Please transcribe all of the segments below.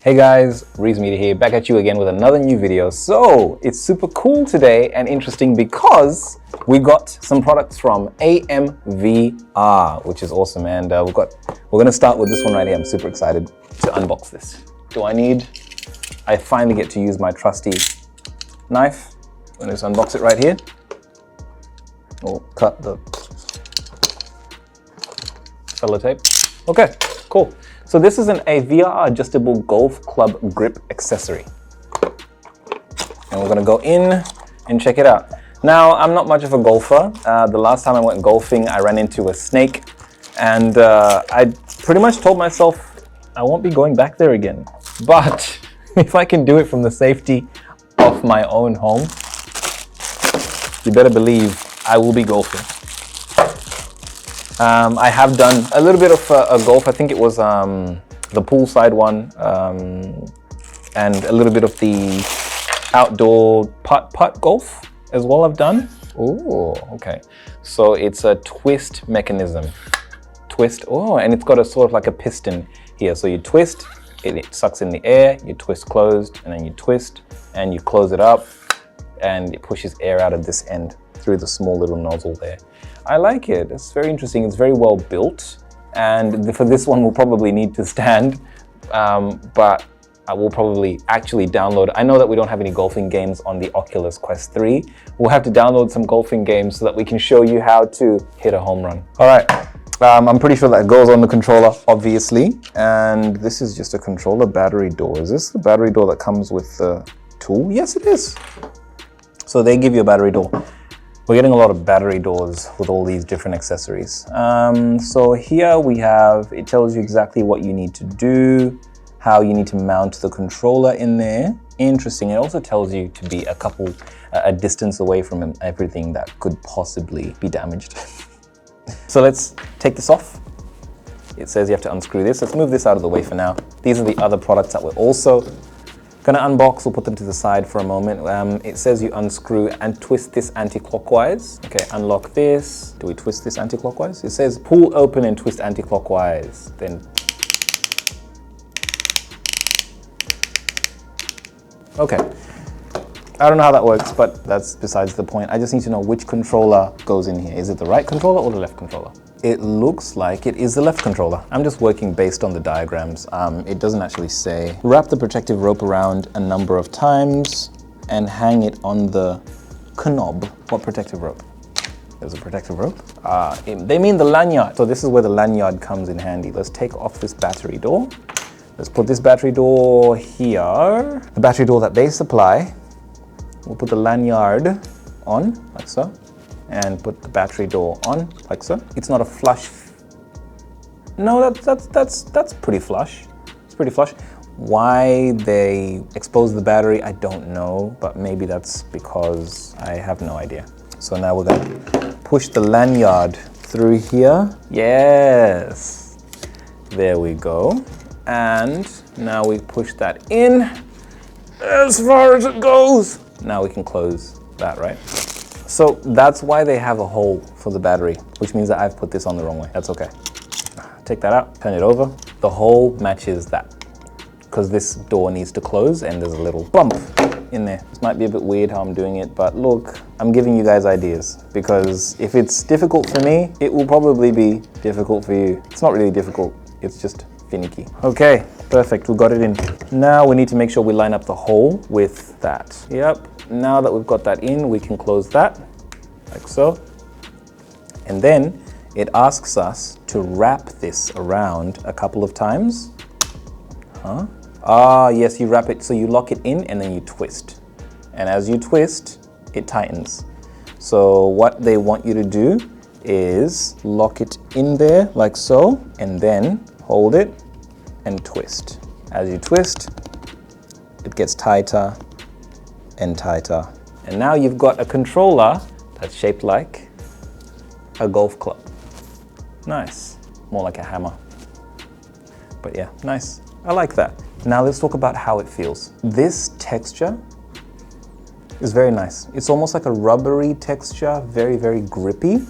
Hey guys, Reese Media here, back at you again with another new video. So it's super cool today and interesting because we got some products from AMVR, which is awesome. And we're gonna start with this one right here. I'm super excited to unbox this. I finally get to use my trusty knife. I'm gonna just unbox it right here. We'll cut the sellotape. Okay, cool. So this is a VR adjustable golf club grip accessory. And we're gonna go in and check it out. Now, I'm not much of a golfer. The last time I went golfing, I ran into a snake and I pretty much told myself I won't be going back there again. But if I can do it from the safety of my own home, you better believe I will be golfing. I have done a little bit of a golf. I think it was the poolside one, and a little bit of the outdoor putt golf as well. I've done. Oh, okay. So it's a twist mechanism. Twist. Oh, and it's got a sort of like a piston here. So you twist, it sucks in the air. You twist closed, and then you twist, and you close it up, and it pushes air out of this end through the small little nozzle there. I like it. It's very interesting. It's very well built. And for this one, we'll probably need to stand, but I will probably actually download. I know that we don't have any golfing games on the Oculus Quest 3. We'll have to download some golfing games so that we can show you how to hit a home run. All right. I'm pretty sure that goes on the controller, obviously. And this is just a controller battery door. Is this the battery door that comes with the tool? Yes, it is. So they give you a battery door. We're getting a lot of battery doors with all these different accessories. So here we have, it tells you exactly what you need to do, how you need to mount the controller in there. Interesting. It also tells you to be a distance away from everything that could possibly be damaged. So let's take this off. It says you have to unscrew this. Let's move this out of the way for now. These are the other products that we're also gonna unbox. We'll put them to the side for a moment. It says you unscrew and twist this anti-clockwise. Okay, unlock this. Do we twist this anti-clockwise? It says pull open and twist anti-clockwise. Then, okay. I don't know how that works, but that's besides the point. I just need to know which controller goes in here. Is it the right controller or the left controller? It looks like it is the left controller. I'm just working based on the diagrams. It doesn't actually say. Wrap the protective rope around a number of times and hang it on the knob. What protective rope? There's a protective rope. They mean the lanyard. So this is where the lanyard comes in handy. Let's take off this battery door. Let's put this battery door here. The battery door that they supply. We'll put the lanyard on, like so. And put the battery door on, like so. It's not a flush. No, that's pretty flush. It's pretty flush. Why they expose the battery, I don't know, but maybe that's because I have no idea. So now we're gonna push the lanyard through here. Yes, there we go. And now we push that in as far as it goes. Now we can close that, right? So that's why they have a hole for the battery, which means that I've put this on the wrong way. That's okay. Take that out, turn it over. The hole matches that because this door needs to close and there's a little bump in there. This might be a bit weird how I'm doing it, but look, I'm giving you guys ideas because if it's difficult for me, it will probably be difficult for you. It's not really difficult, it's just finicky. Okay, perfect, we got it in. Now we need to make sure we line up the hole with that. Yep. Now that we've got that in, we can close that, like so. And then it asks us to wrap this around a couple of times. Huh? Ah, yes, you wrap it, so you lock it in and then you twist. And as you twist, it tightens. So what they want you to do is lock it in there like so, and then hold it and twist. As you twist, it gets tighter and tighter. And now you've got a controller that's shaped like a golf club. Nice. More like a hammer. But yeah, nice. I like that. Now let's talk about how it feels. This texture is very nice. It's almost like a rubbery texture, very, very grippy.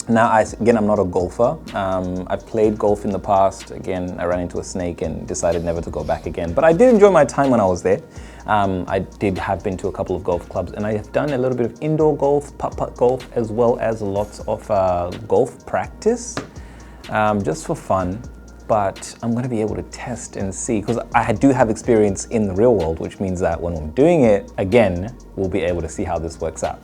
Now, again, I'm not a golfer. I've played golf in the past. Again, I ran into a snake and decided never to go back again. But I did enjoy my time when I was there. I have been to a couple of golf clubs, and I have done a little bit of indoor golf, putt-putt golf, as well as lots of golf practice, just for fun. But I'm going to be able to test and see, because I do have experience in the real world, which means that when we're doing it again, we'll be able to see how this works out.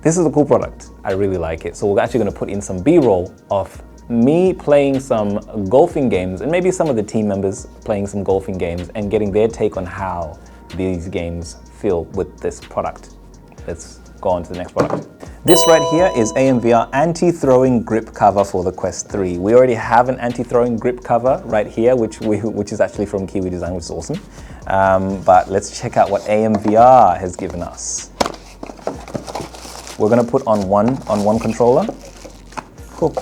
This is a cool product. I really like it. So we're actually going to put in some B-roll of me playing some golfing games, and maybe some of the team members playing some golfing games and getting their take on how these games feel with this product. Let's go on to the next product. This right here is AMVR anti-throwing grip cover for the Quest 3. We already have an anti-throwing grip cover right here, which is actually from Kiwi Design, which is awesome. But let's check out what AMVR has given us. We're going to put on one controller. Cool.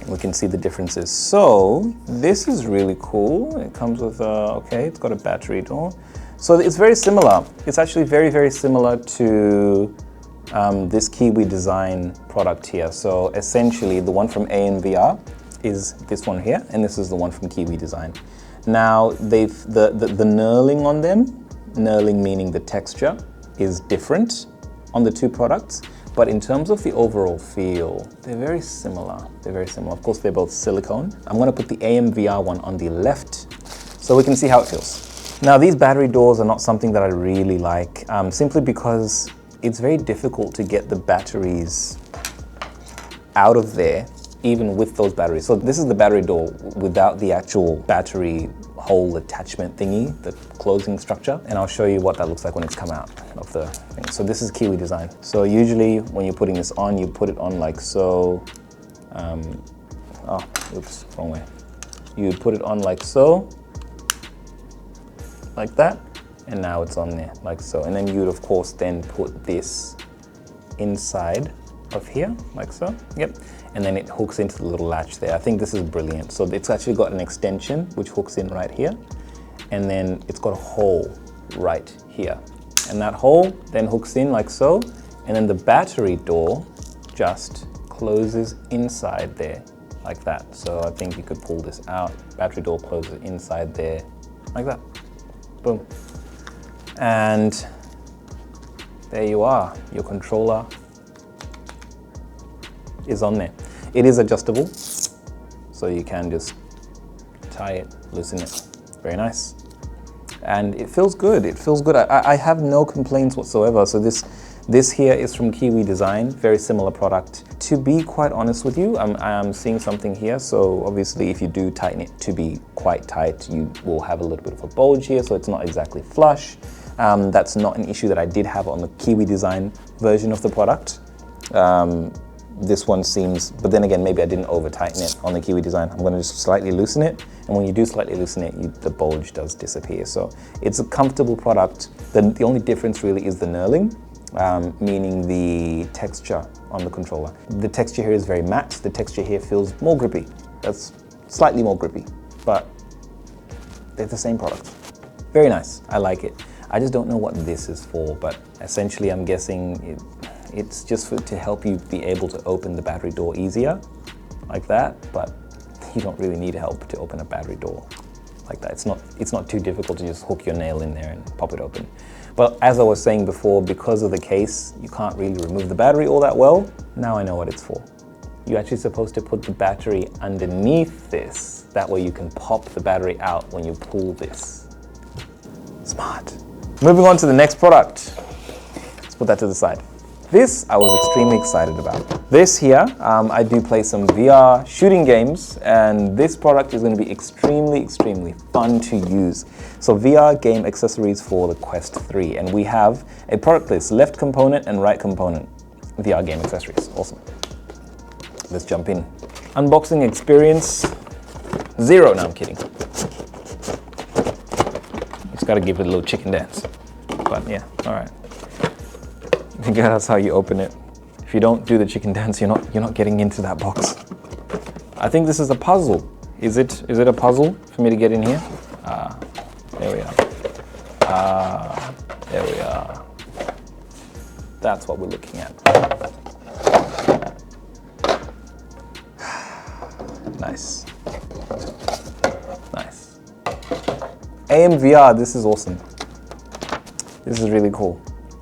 We can see the differences. So this is really cool. It comes with okay, it's got a battery door. So it's very similar. It's actually very, very similar to this Kiwi Design product here. So essentially, the one from AMVR is this one here, and this is the one from Kiwi Design. Now, the knurling on them, knurling meaning the texture, is different on the two products, but in terms of the overall feel, they're very similar. They're very similar. Of course, they're both silicone. I'm going to put the AMVR one on the left so we can see how it feels. Now, these battery doors are not something that I really like, simply because it's very difficult to get the batteries out of there, even with those batteries. So this is the battery door without the actual battery hole attachment thingy, the closing structure, and I'll show you what that looks like when it's come out of the thing. So this is Kiwi Design. So usually when you're putting this on, you put it on like so. Oh, oops, wrong way. You put it on like so, like that, and now it's on there like so. And then you'd of course then put this inside of here like so. Yep. And then it hooks into the little latch there. I think this is brilliant. So it's actually got an extension which hooks in right here, and then it's got a hole right here, and that hole then hooks in like so, and then the battery door just closes inside there like that. So I think you could pull this out. Battery door closes inside there like that. Boom. And there you are. Your controller is on there. It is adjustable, so you can just tie it, loosen it. Very nice. And it feels good. It feels good. I have no complaints whatsoever. So this here is from Kiwi Design, very similar product. To be quite honest with you, I'm seeing something here. So obviously if you do tighten it to be quite tight, you will have a little bit of a bulge here, so it's not exactly flush. That's not an issue that I did have on the Kiwi Design version of the product. This one seems, but then again, maybe I didn't over tighten it on the Kiwi Design. I'm going to just slightly loosen it, and when you do slightly loosen it, the bulge does disappear. So it's a comfortable product. The only difference really is the knurling, meaning the texture on the controller. The texture here is very matte. The texture here feels more grippy. That's slightly more grippy, but they're the same product. Very nice. I like it. I just don't know what this is for, but essentially I'm guessing it's just to help you be able to open the battery door easier, like that, but you don't really need help to open a battery door like that. It's not too difficult to just hook your nail in there and pop it open. But as I was saying before, because of the case, you can't really remove the battery all that well. Now I know what it's for. You're actually supposed to put the battery underneath this. That way you can pop the battery out when you pull this. Smart. Moving on to the next product. Let's put that to the side. This I was extremely excited about. This here, I do play some VR shooting games, and this product is going to be extremely, extremely fun to use. So VR game accessories for the Quest 3, and we have a product list, left component and right component, VR game accessories. Awesome. Let's jump in. Unboxing experience, 0. No, I'm kidding. Just gotta give it a little chicken dance. But yeah, all right. I think that's how you open it. If you don't do the chicken dance, you're not getting into that box. I think this is a puzzle. Is it a puzzle for me to get in here? There we are. There we are. That's what we're looking at. Nice. Nice. AMVR, this is awesome. This is really cool.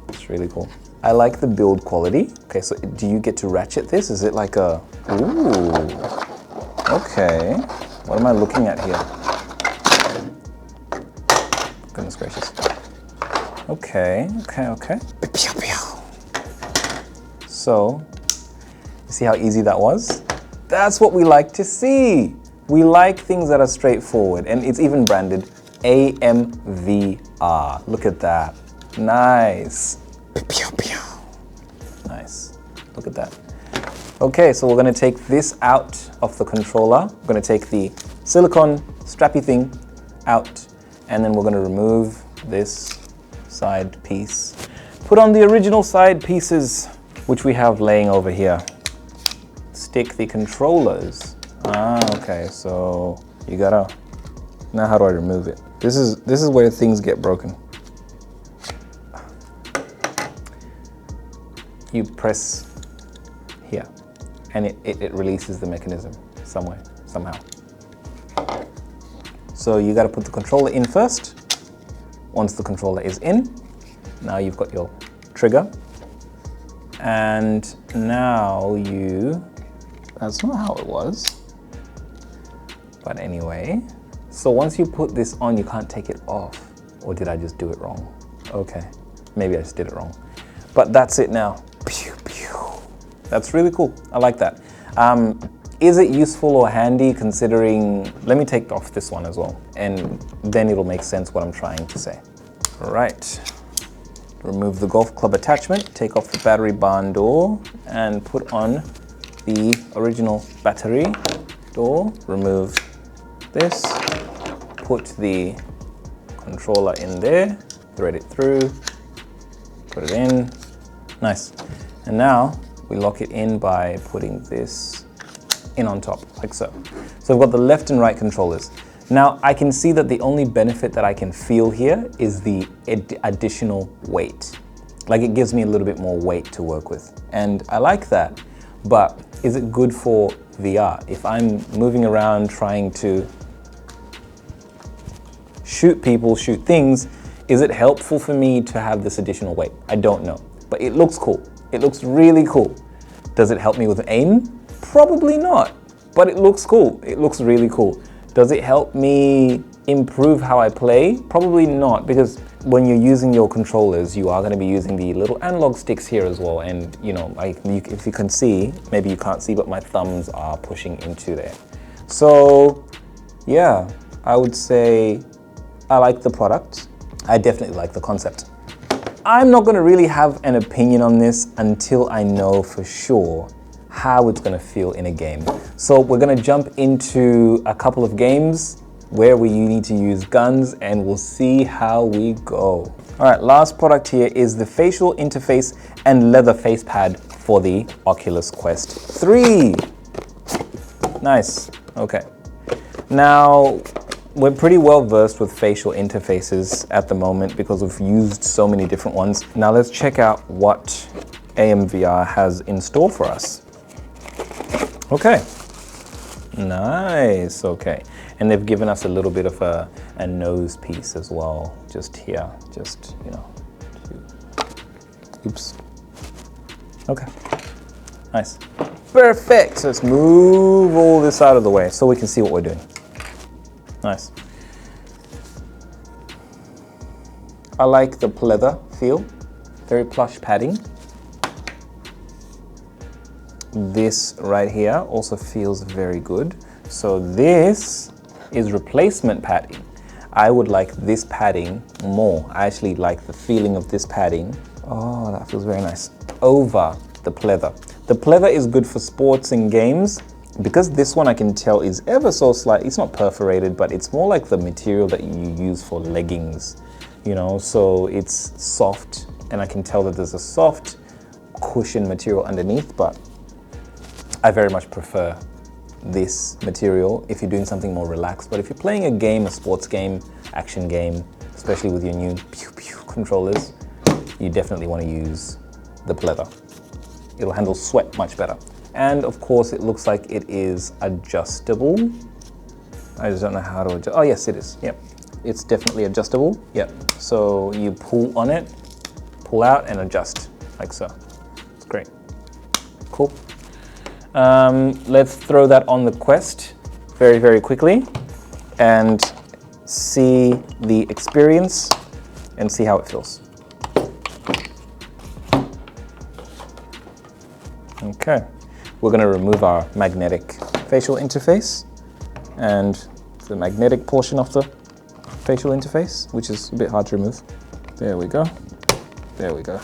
It's really cool. I like the build quality. Okay, so do you get to ratchet this? Is it like a, ooh, okay. What am I looking at here? Goodness gracious. Okay. So, you see how easy that was? That's what we like to see. We like things that are straightforward, and it's even branded AMVR. Look at that. Nice. Nice. Look at that. Okay, so we're going to take this out of the controller. We're going to take the silicone strappy thing out, and then we're going to remove this side piece. Put on the original side pieces, which we have laying over here. Stick the controllers. Okay, so you gotta, now how do I remove it? This is where things get broken. You press here, and it releases the mechanism somehow. So you gotta put the controller in first. Once the controller is in, now you've got your trigger. And now that's not how it was. But anyway, so once you put this on, you can't take it off. Or did I just do it wrong? Okay, maybe I just did it wrong. But that's it now. Pew, pew. That's really cool. I like that. Is it useful or handy considering, let me take off this one as well, and then it'll make sense what I'm trying to say. All right. Remove the golf club attachment, take off the battery barn door, and put on the original battery door. Remove this, put the controller in there, thread it through, put it in. Nice. And now we lock it in by putting this in on top, like so. So we've got the left and right controllers. Now I can see that the only benefit that I can feel here is the additional weight. Like it gives me a little bit more weight to work with. And I like that, but is it good for VR? If I'm moving around trying to shoot people, shoot things, is it helpful for me to have this additional weight? I don't know, but it looks cool. It looks really cool. Does it help me with aim? Probably not, but it looks cool. It looks really cool. Does it help me improve how I play? Probably not, because when you're using your controllers, you are going to be using the little analog sticks here as well. And you know, if you can see, maybe you can't see, but my thumbs are pushing into there. So yeah, I would say I like the product. I definitely like the concept. I'm not going to really have an opinion on this until I know for sure how it's going to feel in a game. So we're going to jump into a couple of games where you need to use guns, and we'll see how we go. All right, last product here is the facial interface and leather face pad for the Oculus Quest 3. Nice. Okay. Now, we're pretty well versed with facial interfaces at the moment because we've used so many different ones. Now let's check out what AMVR has in store for us. Okay, nice, okay. And they've given us a little bit of a nose piece as well, just here, just, you know, oops. Okay, nice. Perfect, so let's move all this out of the way so we can see what we're doing. Nice. I like the pleather feel, very plush padding. This right here also feels very good. So this is replacement padding. I would like this padding more. I actually like the feeling of this padding. Oh, that feels very nice. Over the pleather. The pleather is good for sports and games. Because this one I can tell is ever so slight, it's not perforated, but it's more like the material that you use for leggings, you know, so it's soft, and I can tell that there's a soft cushion material underneath, but I very much prefer this material if you're doing something more relaxed. But if you're playing a game, a sports game, action game, especially with your new pew pew controllers, you definitely want to use the pleather. It'll handle sweat much better. And of course, it looks like it is adjustable. I just don't know how to adjust. Oh yes, it is. Yep, it's definitely adjustable. Yep, so you pull on it, pull out and adjust like so. It's great. Cool. Let's throw that on the Quest very, very quickly and see the experience and see how it feels. Okay, we're going to remove our magnetic facial interface and the magnetic portion of the facial interface, which is a bit hard to remove. There we go. There we go.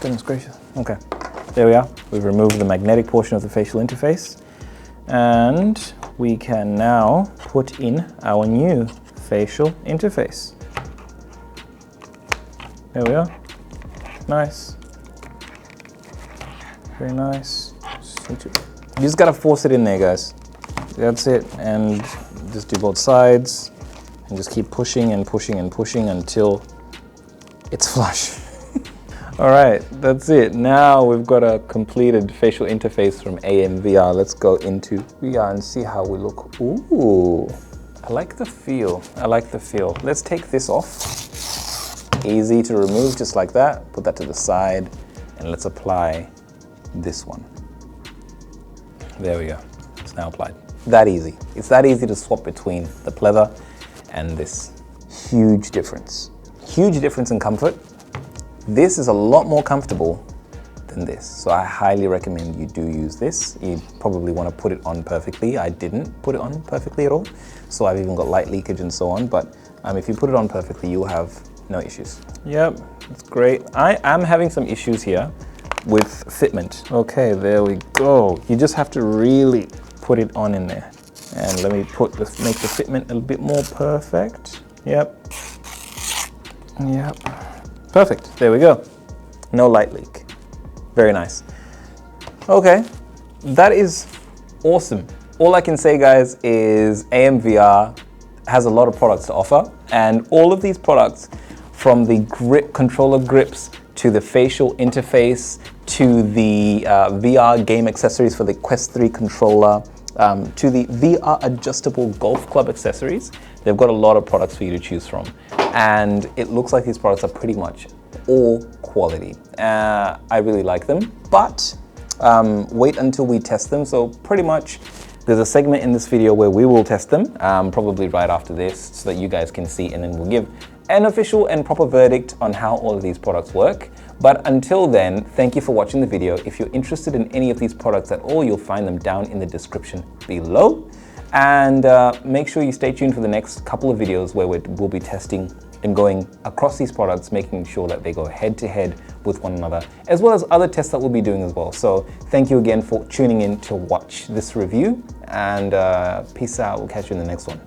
Goodness gracious. Okay, there we are. We've removed the magnetic portion of the facial interface, and we can now put in our new facial interface. There we are. Nice. Very nice. You just gotta force it in there, guys. That's it, and just do both sides, and just keep pushing and pushing and pushing until it's flush. All right, that's it. Now we've got a completed facial interface from AMVR. Let's go into VR and see how we look. Ooh, I like the feel. I like the feel. Let's take this off. Easy to remove, just like that. Put that to the side, and let's apply this one. There we go. It's now applied. That easy. It's that easy to swap between the pleather and this. Huge difference. Huge difference in comfort. This is a lot more comfortable than this. So I highly recommend you do use this. You probably want to put it on perfectly. I didn't put it on perfectly at all. So I've even got light leakage and so on. But if you put it on perfectly, you'll have no issues. Yep, it's great. I am having some issues here with fitment. Okay, there we go. You just have to really put it on in there. And let me make the fitment a little bit more perfect. Yep. Yep. Perfect, there we go. No light leak. Very nice. Okay, that is awesome. All I can say, guys, is AMVR has a lot of products to offer, and all of these products, from the controller grips to the facial interface, to the VR game accessories for the Quest 3 controller, to the VR adjustable golf club accessories, they've got a lot of products for you to choose from. And it looks like these products are pretty much all quality. I really like them, but wait until we test them. So pretty much there's a segment in this video where we will test them, probably right after this, so that you guys can see, and then we'll give an official and proper verdict on how all of these products work. But until then, thank you for watching the video. If you're interested in any of these products at all, you'll find them down in the description below. And make sure you stay tuned for the next couple of videos where we'll be testing and going across these products, making sure that they go head to head with one another, as well as other tests that we'll be doing as well. So thank you again for tuning in to watch this review, and peace out. We'll catch you in the next one.